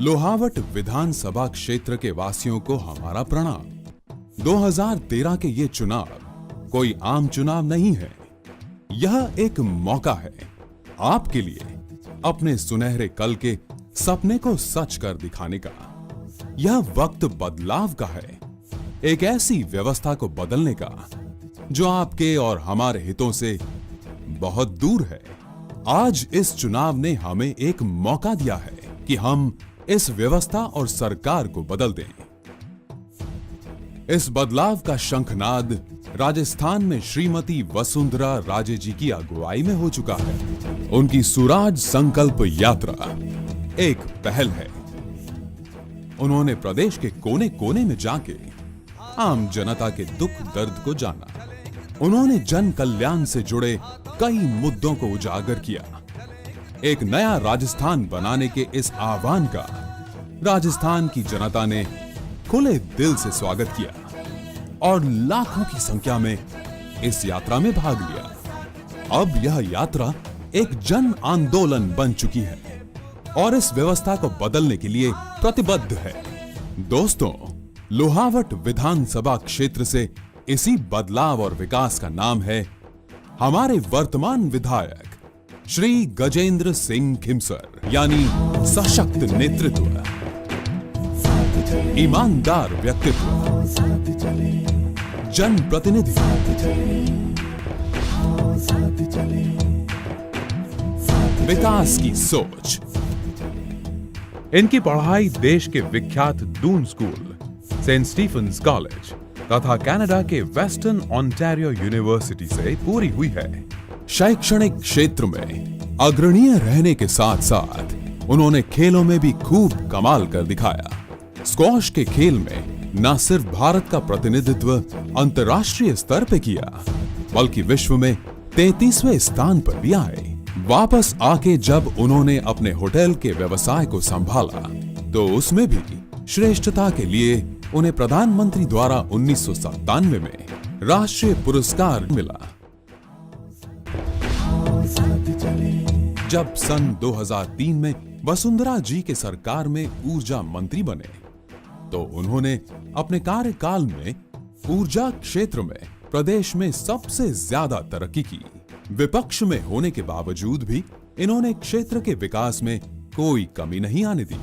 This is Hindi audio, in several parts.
लोहावट विधानसभा क्षेत्र के वासियों को हमारा प्रणाम। 2013 के ये चुनाव कोई आम चुनाव नहीं है। यह एक मौका है आपके लिए अपने सुनहरे कल के सपने को सच कर दिखाने का। यह वक्त बदलाव का है, एक ऐसी व्यवस्था को बदलने का जो आपके और हमारे हितों से बहुत दूर है। आज इस चुनाव ने हमें एक मौका दिया है कि हम इस व्यवस्था और सरकार को बदल दें। इस बदलाव का शंखनाद राजस्थान में श्रीमती वसुंधरा राजे जी की अगुवाई में हो चुका है। उनकी सुराज संकल्प यात्रा एक पहल है। उन्होंने प्रदेश के कोने कोने में जाके आम जनता के दुख दर्द को जाना। उन्होंने जन कल्याण से जुड़े कई मुद्दों को उजागर किया। एक नया राजस्थान बनाने के इस आह्वान का राजस्थान की जनता ने खुले दिल से स्वागत किया और लाखों की संख्या में इस यात्रा में भाग लिया। अब यह यात्रा एक जन आंदोलन बन चुकी है और इस व्यवस्था को बदलने के लिए प्रतिबद्ध है। दोस्तों, लोहावट विधानसभा क्षेत्र से इसी बदलाव और विकास का नाम है हमारे वर्तमान विधायक श्री गजेंद्र सिंह खिमसर, यानी सशक्त नेतृत्व, ईमानदार व्यक्तित्व, जनप्रतिनिधि, विकास की सोच। इनकी पढ़ाई देश के विख्यात Doon School, Saint Stephen's College तथा कनाडा के वेस्टर्न ओंटारियो यूनिवर्सिटी से पूरी हुई है। शैक्षणिक क्षेत्र में अग्रणीय रहने के साथ साथ उन्होंने खेलों में भी खूब कमाल कर दिखाया। स्क्वॉश के खेल में न सिर्फ भारत का प्रतिनिधित्व अंतर्राष्ट्रीय स्तर पे किया, बल्कि विश्व में 33वें स्थान पर भी आए। वापस आके जब उन्होंने अपने होटल के व्यवसाय को संभाला तो उसमें भी श्रेष्ठता के लिए उन्हें प्रधानमंत्री द्वारा 1997 में राष्ट्रीय पुरस्कार मिला। जब सन 2003 में वसुंधरा जी के सरकार में ऊर्जा मंत्री बने तो उन्होंने अपने कार्यकाल में ऊर्जा क्षेत्र में प्रदेश में सबसे ज्यादा तरक्की की। विपक्ष में होने के बावजूद भी इन्होंने क्षेत्र के विकास में कोई कमी नहीं आने दी।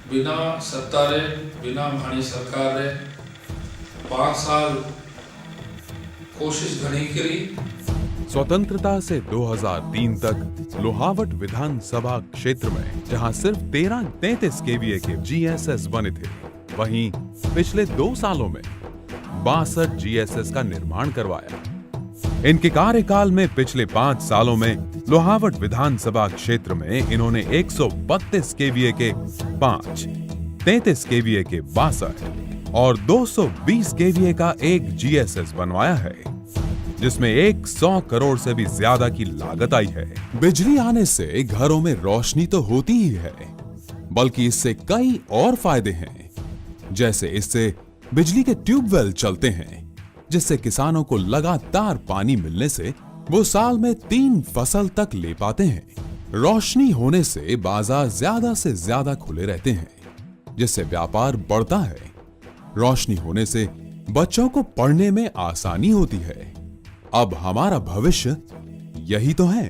बिना सत्ता रे, बिना हमारी सरकार रे 5 साल कोशिश घणी करी। स्वतंत्रता से 2003 तक लोहावट विधानसभा क्षेत्र में जहां सिर्फ 33 केवीए के जीएसएस बने थे, वहीं पिछले 2 सालों में 62 जीएसएस का निर्माण करवाया। इनके कार्यकाल में पिछले 5 सालों में लोहावट विधानसभा क्षेत्र में इन्होंने 132 केवीए के 5, 33 केवीए के 62 और 220 केवीए का एक जीएसएस बनवाया है, जिसमें 100 करोड़ से भी ज्यादा की लागत आई है। बिजली आने से घरों में रोशनी तो होती ही है, बल्कि इससे कई और फायदे हैं। जैसे इससे बिजली के ट्यूबवेल चलते हैं, जिससे किसानों को लगातार पानी मिलने से वो साल में 3 फसल तक ले पाते हैं। रोशनी होने से बाजार ज्यादा से ज्यादा खुले रहते हैं, जिससे व्यापार बढ़ता है। रोशनी होने से बच्चों को पढ़ने में आसानी होती है। अब हमारा भविष्य यही तो है।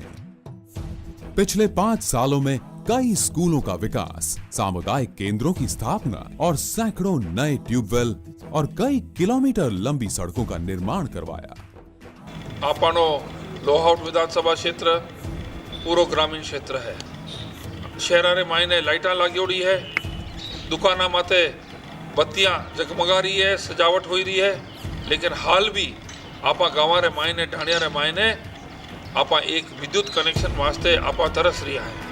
पिछले 5 सालों में कई स्कूलों का विकास, सामुदायिक केंद्रों की स्थापना और सैकड़ों नए ट्यूबवेल और कई किलोमीटर लंबी सड़कों का निर्माण करवाया। आपनो लोहावट विधानसभा क्षेत्र पूरो ग्रामीण क्षेत्र है। शहरा रे मायने लाइटा लागोड़ी है, दुकाना माथे बत्तियां जगमगा रही है, सजावट हो रही है। लेकिन हाल भी आपा गाँव रे मायने, ढाणिया रे मायने आपा एक विद्युत कनेक्शन वास्ते आपा तरस रहा है।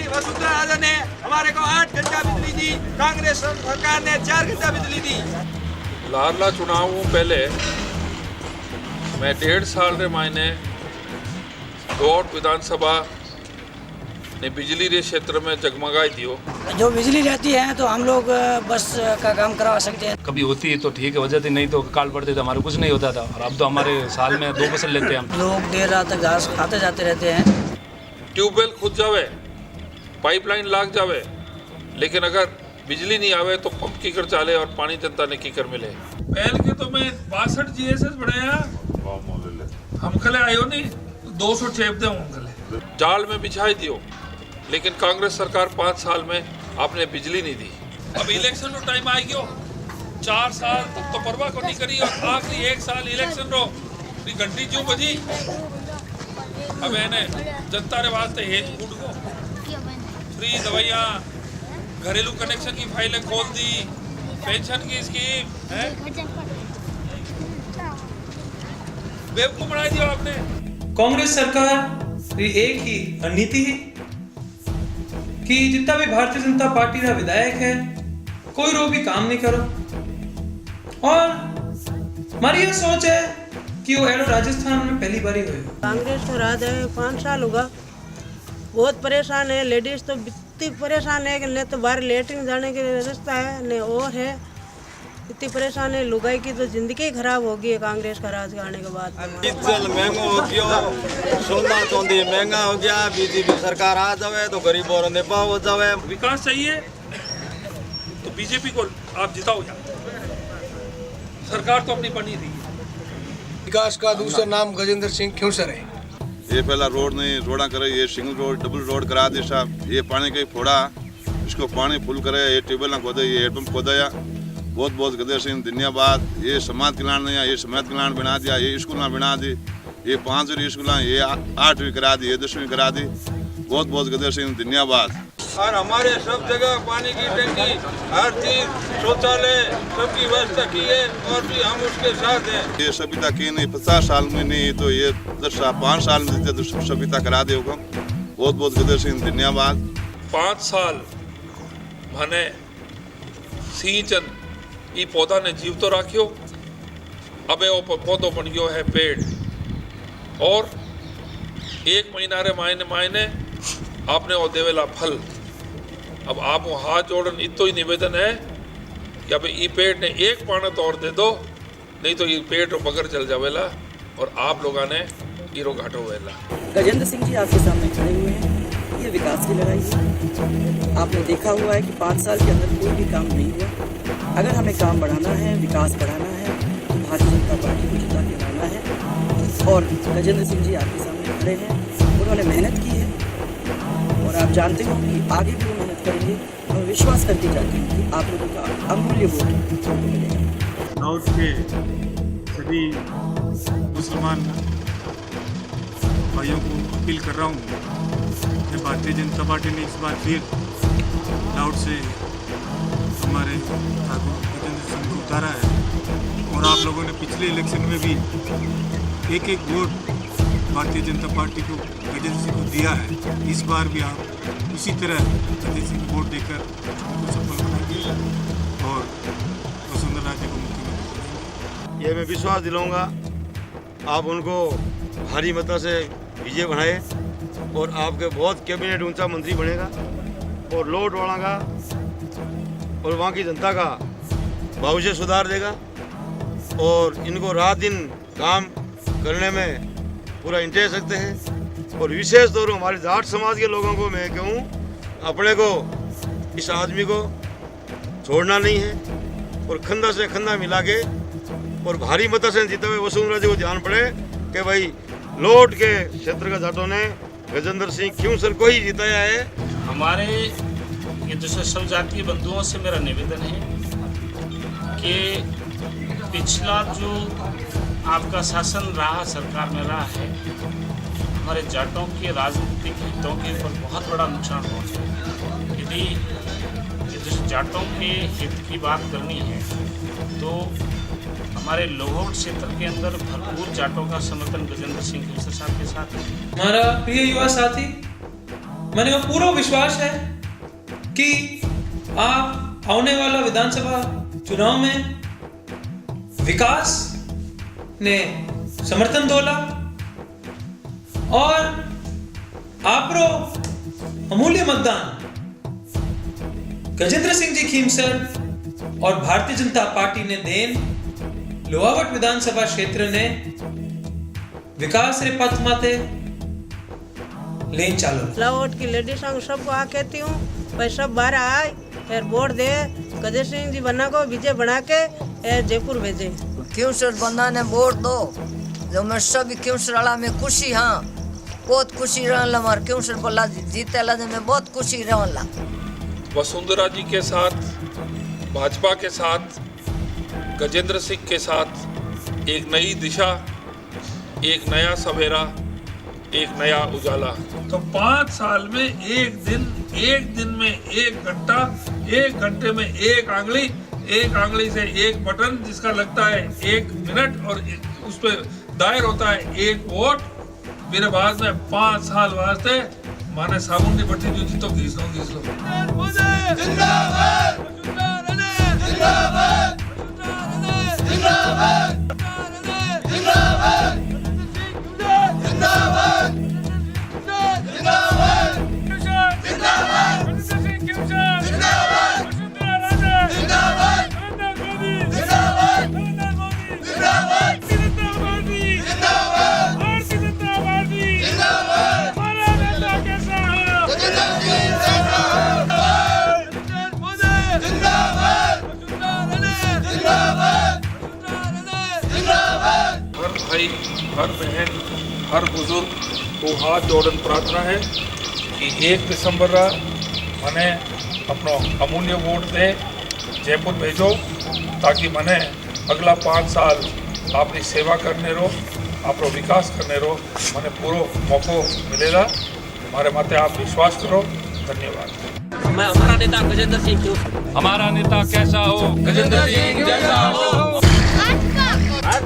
वसुंधरा राजे ने हमारे को 8 घंटा बिजली दी, कांग्रेस सरकार ने 4 घंटा बिजली दी। लाडला चुनाव पहले मैं 1.5 साल रे मायने लोहावट विधानसभा ने बिजली रे क्षेत्र में जगमगाई दियो। जो बिजली रहती है तो हम लोग बस का काम करवा सकते हैं। कभी होती है तो ठीक है, वजह नहीं तो काल पड़ते तो हमारे कुछ नहीं होता था। और अब तो हमारे साल में 2 फसल लेते हैं हम। लोग देर रात तक घास खाते जाते रहते हैं। ट्यूबवेल खुद जावे, पाइपलाइन लाग जावे, लेकिन अगर बिजली नहीं आवे तो पंप की कर चाले और पानी जनता ने की कर मिले। पहल के तो मैं 62 GSS बढ़ाया, हम खले आयो नहीं 200 चेप दे हम खले जाल में बिछाई दियो, लेकिन कांग्रेस सरकार 5 साल में आपने बिजली नहीं दी। अब इलेक्शन रो टाइम आ गयो, 4 साल तक तो परवाह को नहीं करी और आखिरी 1 साल इलेक्शन रो घंटी क्यों बजी। अब है जनता रे वास्ते हेज फूड को फ्री दवाइयाँ, घरेलू कनेक्शन की फाइलें खोल दी, पेंशन की स्कीम है बेवकूफ बना दिया आपने। कांग्रेस सरकार की एक ही नीति है कि जितना भी भारतीय जनता पार्टी का विधायक है कोई रो भी काम नहीं करो, और हमारी ये सोच है कि वो एडो राजस्थान में पहली बार ही हुए। कांग्रेस तो राज है 5 साल होगा, बहुत परेशान है। लेडीज तो इतनी परेशान है कि न तो बाहर लेटरिन जाने के रास्ता है न और है, इतनी परेशान है। लुगाई की तो जिंदगी ही खराब हो गई है कांग्रेस का राज करने के बाद। डीजल महंगा हो गया, सोना चांदी महंगा हो गया, बीजेपी सरकार आ जावे तो गरीबों ने पाव हो जावे। विकास चाहिए तो बीजेपी को आप जिताओ यार, सरकार तो अपनी बनी थी। विकास का दूसरा नाम गजेंद्र सिंह क्यूंसर है। ये पहला रोड नहीं रोड़ा करे, ये सिंगल रोड डबल रोड करा दे साहब। ये पानी का फोड़ा, इसको पानी फुल करे, ये ट्यूबवेल ना खोदे, ये हेडपम्प खोदाया। बहुत बहुत गजेंद्र सिंह धन्यवाद। ये समाज कल्याण नहीं, ये समाज कल्याण बना दिया, ये स्कूल बना दी, ये 5 स्कूल ये 8वीं करा दी, ये 10वीं करा दी। बहुत बहुत गजेंद्र सिंह धन्यवाद। और हमारे सब जगह पानी की टंकी, हर चीज, शौचालय, सबकी व्यवस्था की है और भी हम उसके साथ हैं। ये सभ्यता की नहीं 50 साल में नहीं तो ये 5 साल में देते तो सभ्यता करा दे होगा। बहुत बहुत गजेंद्र सिंह धन्यवाद। 5 साल माने सिंचन ई पौधा ने जीव तो राख्यो, अबे वो पौधो बन गयो है पेड़, और 1 महीना रे मायने आपने वो देवेला फल। अब आप वो हाथ जोड़न इतो ही निवेदन है कि अब ई पेड़ ने 1 पाना तो और दे दो, नहीं तो ये पेड़ रो बगर चल जावेला और आप लोगों ने ईरो घाटो वेला। गजेंद्र सिंह जी आपके सामने खड़े हुए हैं, ये विकास की लड़ाई है। आपने देखा हुआ है कि 5 साल के अंदर कोई भी काम नहीं हुआ। अगर हमें काम बढ़ाना है, विकास बढ़ाना है तो भारतीय जनता पार्टी को जिता के लाना है। और गजेंद्र सिंह जी आपके सामने खड़े हैं, उन्होंने मेहनत की है और आप जानते हो कि आगे भी वो मेहनत करेंगे। हम विश्वास करके जाते हैं कि आप लोगों का अमूल्य वोट मिलेगा। नॉर्थ के सभी मुसलमान भाइयों को अपील कर रहा हूँ कि भारतीय जनता पार्टी ने इस बार फिर लाउड से हमारे ठाकुर गजेंद्र सिंह को उतारा है, और आप लोगों ने पिछले इलेक्शन में भी एक वोट भारतीय जनता पार्टी को गजेंद्र सिंह को दिया है। इस बार भी आप उसी तरह गजेंद्र सिंह को वोट देकर उनको सफल बनाइए और वसुंधरा राज्य को मुख्यमंत्री। ये मैं विश्वास दिलाऊंगा, आप उनको भारी मतों से विजय बनाए और आपके बहुत कैबिनेट ऊंचा मंत्री बनेगा और लोट बढ़ागा और वहाँ की जनता का भविष्य सुधार देगा और इनको रात दिन काम करने में पूरा इंटरेस्ट रखते हैं। और विशेष तौर पर हमारे जाट समाज के लोगों को मैं कहूँ, अपने को इस आदमी को छोड़ना नहीं है और खंदा से खंदा मिला के और भारी मतों से जीते हुए वसुंधरा जी को ध्यान पड़े कि भाई लोट के क्षेत्र के जाटों ने गजेंद्र सिंह क्यूंसर को ही जिताया है। हमारे ये दूसरे सब जातीय बंधुओं से मेरा निवेदन है कि पिछला जो आपका शासन रहा, सरकार में रहा है, हमारे जाटों के राजनीतिक हितों के ऊपर बहुत बड़ा नुकसान हुआ है। यदि जिस जाटों के हित की बात करनी है तो हमारे लोहोट क्षेत्र के अंदर भरपूर जाटों का समर्थन गजेंद्र सिंह क्यूंसर साहब के साथ है। हमारा प्रिय युवा साथी, मैंने वो पूरा विश्वास है कि आप आने वाला विधानसभा चुनाव में विकास ने समर्थन दोला और आपरो अमूल्य मतदान गजेंद्र सिंह जी खीमसर और भारतीय जनता पार्टी ने देन लोहावट विधानसभा क्षेत्र ने विकास रे पथ माते लेन चालो। लाहौट की लेडीज सबको आ कहती हूँ भाई सब बाहर आए फिर वोट दे गजेंद्र सिंह जी बन्ना को विजय बना के जयपुर भेजे। क्योंसर बंदा ने वोट दो जो मैं सभी क्योंसर वाला में खुशी हाँ बहुत खुशी रहला मार क्योंसर बोला जीते ला मैं बहुत खुशी रहला। वसुंधरा जी के साथ, भाजपा के साथ, गजेंद्र सिंह के साथ एक नई दिशा, एक नया सवेरा, एक नया उजाला। तो 5 साल में एक दिन में 1 घंटा, 1 घंटे में 1 आंगली से 1 बटन जिसका लगता है 1 मिनट और उस पर दायर होता है 1 वोट। मेरे बाद में 5 साल वास्ते माने साबुन की पट्टी जो जी तो घीस लो। हर भाई, हर बहन, हर बुजुर्ग को हाथ जोड़न प्रार्थना है कि 1 दिसंबर मने अपनो अमूल्य वोट दे जयपुर भेजो ताकि मने अगला 5 साल अपनी सेवा करने रो, अपनो विकास करने रो मने पूरा मौको मिलेगा। हमारे माते आप विश्वास करो। धन्यवाद। हमारा नेता गजेंद्र सिंह क्यों? हमारा नेता कैसा हो? गजेंद्र सिंह जैसा हो।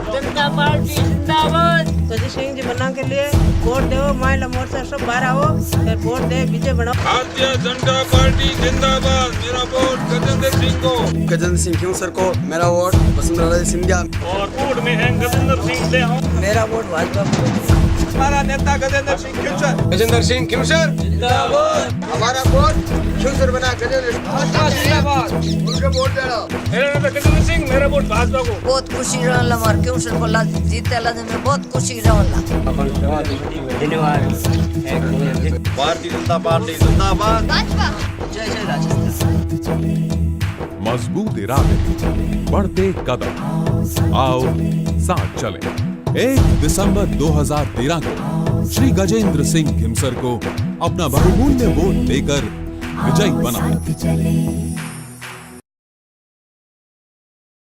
जनता पार्टी जिंदाबाद। गजेंद्र सिंह जी बना के लिए वोट दो, महिला मोर्चा सब बाहर आओ, फिर वोट दे विजय बनाओ। भारतीय जनता पार्टी जिंदाबाद। मेरा वोट गजेंद्र सिंह को। गजेंद्र सिंह क्यों सर को मेरा वोट वसुंधरा सिंधिया और वोट में है गजेंद्र सिंह दे हो। मेरा वोट भाजपा को। हमारा नेता गजेंद्र सिंह क्यूसर। गजेंद्र सिंह क्यूसर जिंदाबाद। हमारा वोट क्यूसर बना गजेंद्र जिंदाबाद। उनके वोट देना। मेरा नेता गजेंद्र सिंह, मेरा वोट भाजपा को। बहुत खुशी रहला मार क्योंसर बोला जीते ला मैं बहुत खुशी रहला। धन्यवाद। भारतीय जनता पार्टी जिंदाबाद। जय जय राजस्थान। मजबूत इरादे, बढ़ते कदम, आओ साथ चलें। 1 दिसंबर 2013 को श्री गजेंद्र सिंह खिमसर को अपना बहुमूल्य वोट देकर विजयी बनाएं।